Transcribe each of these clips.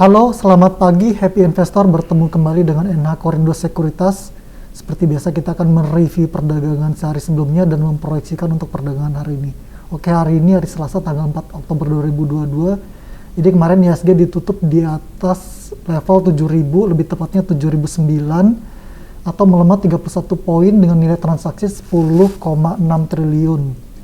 Halo, selamat pagi Happy Investor, bertemu kembali dengan NH Korindo Sekuritas. Seperti biasa kita akan mereview perdagangan sehari sebelumnya dan memproyeksikan untuk perdagangan hari ini. Oke, hari ini hari Selasa tanggal 4 Oktober 2022. Jadi kemarin IHSG ditutup di atas level 7.000, lebih tepatnya 7.009 atau melemah 31 poin dengan nilai transaksi 10,6 triliun.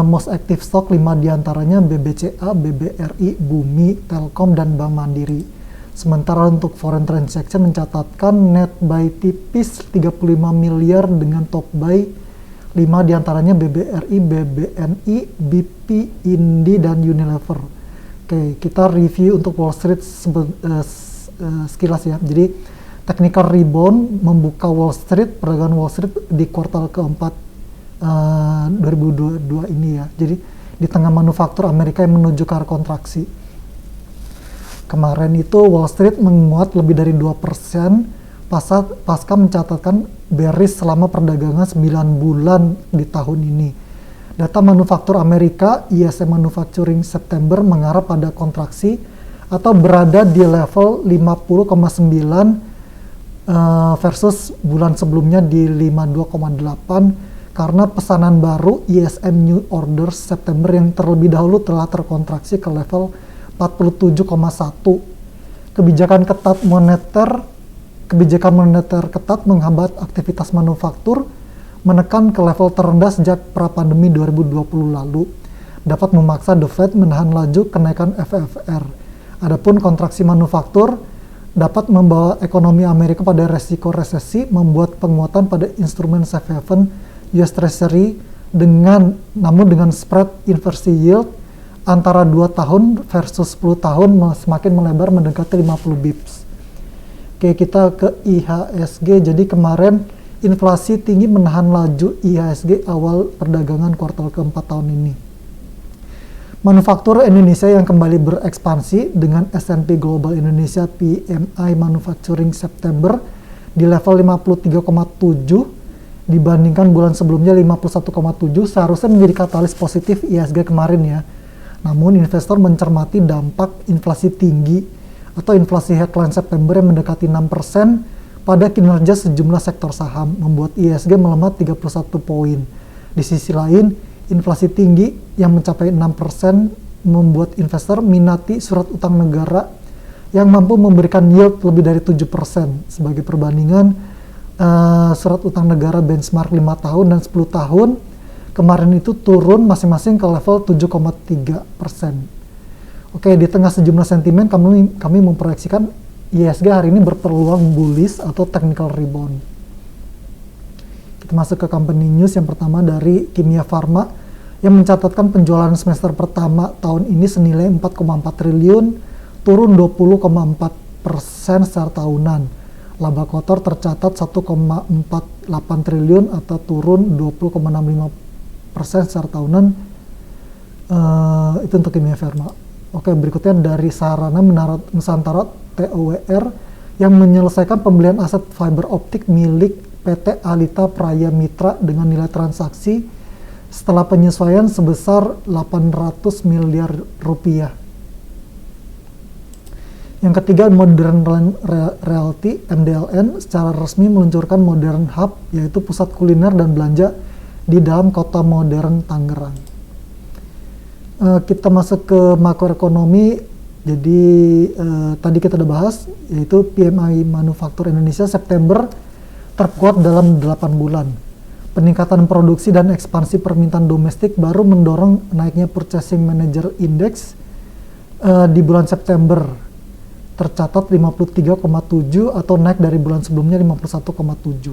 Most active stock 5 diantaranya BBCA, BBRI, Bumi, Telkom, dan Bank Mandiri. Sementara untuk foreign transaction mencatatkan net buy tipis 35 miliar dengan top buy 5 diantaranya BBRI, BBNI, BP, Indi, dan Unilever. Oke, kita review untuk Wall Street sekilas ya. Jadi technical rebound membuka Wall Street, perdagangan Wall Street di kuartal keempat 2022 ini ya. Jadi di tengah manufaktur Amerika yang menuju ke arah kontraksi. Kemarin itu Wall Street menguat lebih dari 2% pasca mencatatkan bearish selama perdagangan 9 bulan di tahun ini. Data manufaktur Amerika, ISM Manufacturing September mengarah pada kontraksi atau berada di level 50,9 versus bulan sebelumnya di 52,8 karena pesanan baru ISM New Orders September yang terlebih dahulu telah terkontraksi ke level 47,1. Kebijakan moneter ketat menghambat aktivitas manufaktur, menekan ke level terendah sejak pra-pandemi 2020 lalu, dapat memaksa The Fed menahan laju kenaikan FFR. Adapun kontraksi manufaktur dapat membawa ekonomi Amerika pada resiko resesi, membuat penguatan pada instrumen safe haven US Treasury namun dengan spread inversi yield antara 2 tahun versus 10 tahun semakin melebar mendekati 50 bips. Oke, kita ke IHSG. Jadi kemarin inflasi tinggi menahan laju IHSG awal perdagangan kuartal keempat tahun ini. Manufaktur Indonesia yang kembali berekspansi dengan S&P Global Indonesia PMI Manufacturing September di level 53,7 dibandingkan bulan sebelumnya 51,7 seharusnya menjadi katalis positif IHSG kemarin ya. Namun investor mencermati dampak inflasi tinggi atau inflasi headline September yang mendekati 6% pada kinerja sejumlah sektor saham membuat IHSG melemah 31 poin. Di sisi lain, inflasi tinggi yang mencapai 6% membuat investor minati surat utang negara yang mampu memberikan yield lebih dari 7%. Sebagai perbandingan, surat utang negara benchmark 5 tahun dan 10 tahun kemarin itu turun masing-masing ke level 7,3%. Oke, di tengah sejumlah sentimen kami memproyeksikan IHSG hari ini berpeluang bullish atau technical rebound. Kita masuk ke company news. Yang pertama dari Kimia Farma yang mencatatkan penjualan semester pertama tahun ini senilai 4,4 triliun, turun 20,4% secara tahunan. Laba kotor tercatat 1,48 triliun atau turun 20,65% secara tahunan. Itu untuk Kimia Farma. Oke, berikutnya dari Sarana Nusantara TOWR yang menyelesaikan pembelian aset fiber optik milik PT Alita Praya Mitra dengan nilai transaksi setelah penyesuaian sebesar 800 miliar rupiah. Yang ketiga, Modern Realty MDLN secara resmi meluncurkan Modern Hub, yaitu pusat kuliner dan belanja di dalam kota modern Tangerang. Kita masuk ke makroekonomi. Jadi tadi kita udah bahas, yaitu PMI Manufaktur Indonesia September terkuat dalam 8 bulan. Peningkatan produksi dan ekspansi permintaan domestik baru mendorong naiknya Purchasing Manager Index di bulan September. Tercatat 53,7 atau naik dari bulan sebelumnya 51,7.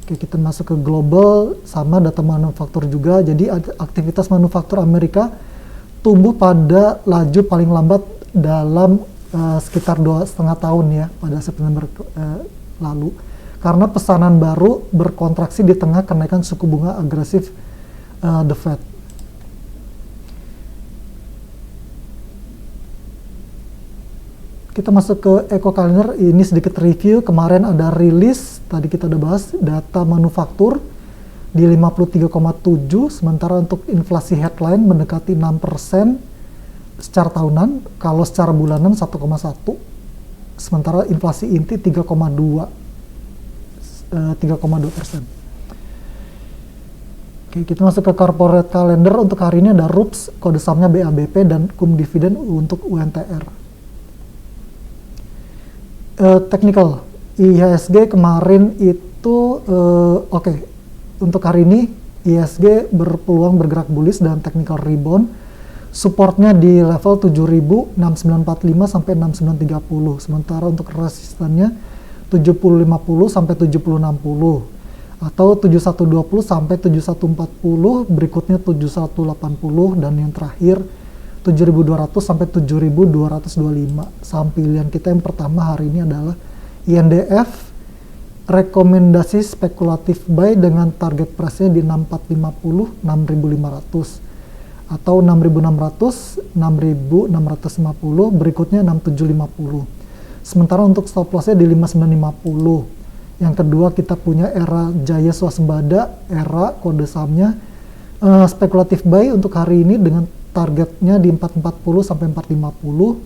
Oke, kita masuk ke global, sama data manufaktur juga. Jadi aktivitas manufaktur Amerika tumbuh pada laju paling lambat dalam sekitar 2,5 tahun ya pada September lalu. Karena pesanan baru berkontraksi di tengah kenaikan suku bunga agresif The Fed. Kita masuk ke Eco Calendar. Ini sedikit review. Kemarin ada rilis, tadi kita udah bahas, data manufaktur di 53,7, sementara untuk inflasi headline mendekati 6%, secara tahunan, kalau secara bulanan 1,1, sementara inflasi inti 3,2%. Oke, kita masuk ke corporate calendar. Untuk hari ini ada RUPS, kode sahamnya BABP, dan cum dividen untuk UNTR. Technical, IHSG kemarin itu, untuk hari ini IHSG berpeluang bergerak bullish dan technical rebound. Supportnya di level 7.6945 sampai 6930. Sementara untuk resistannya 7050 sampai 7060. Atau 7120 sampai 7140, berikutnya 7180, dan yang terakhir 7200 sampai 7225. Saham pilihan kita yang pertama hari ini adalah INDF, rekomendasi spekulatif buy dengan target price-nya di 6450, 6500, atau 6600, 6650, berikutnya 6750. Sementara untuk stop loss-nya di 5950. Yang kedua kita punya Era Jaya Swasembada, Era kode sahamnya spekulatif buy untuk hari ini dengan targetnya di 440 sampai 450,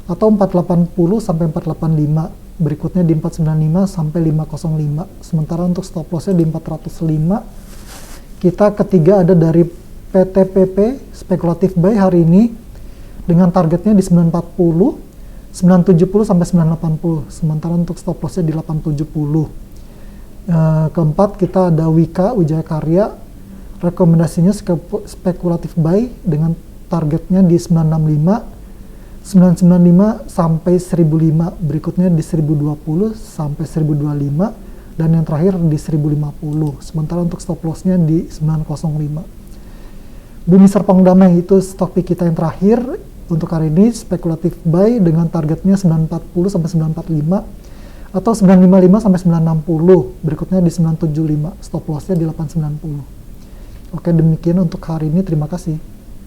atau 480 sampai 485, berikutnya di 495 sampai 505. Sementara untuk stop loss-nya di 405. Kita ketiga ada dari PTPP spekulatif buy hari ini dengan targetnya di 940, 970 sampai 980, sementara untuk stop loss-nya di 870. Keempat kita ada Wika, Wijaya Karya, rekomendasinya spekulatif buy dengan targetnya di 965, 995 sampai 1005, berikutnya di 1020 sampai 1025, dan yang terakhir di 1050. Sementara untuk stop loss-nya di 905. Bumi Serpong Damai itu stok pick kita yang terakhir. Untuk hari ini spekulatif buy dengan targetnya 940 sampai 945, atau 955 sampai 960, berikutnya di 975, stop loss-nya di 890. Oke, demikian untuk hari ini, terima kasih.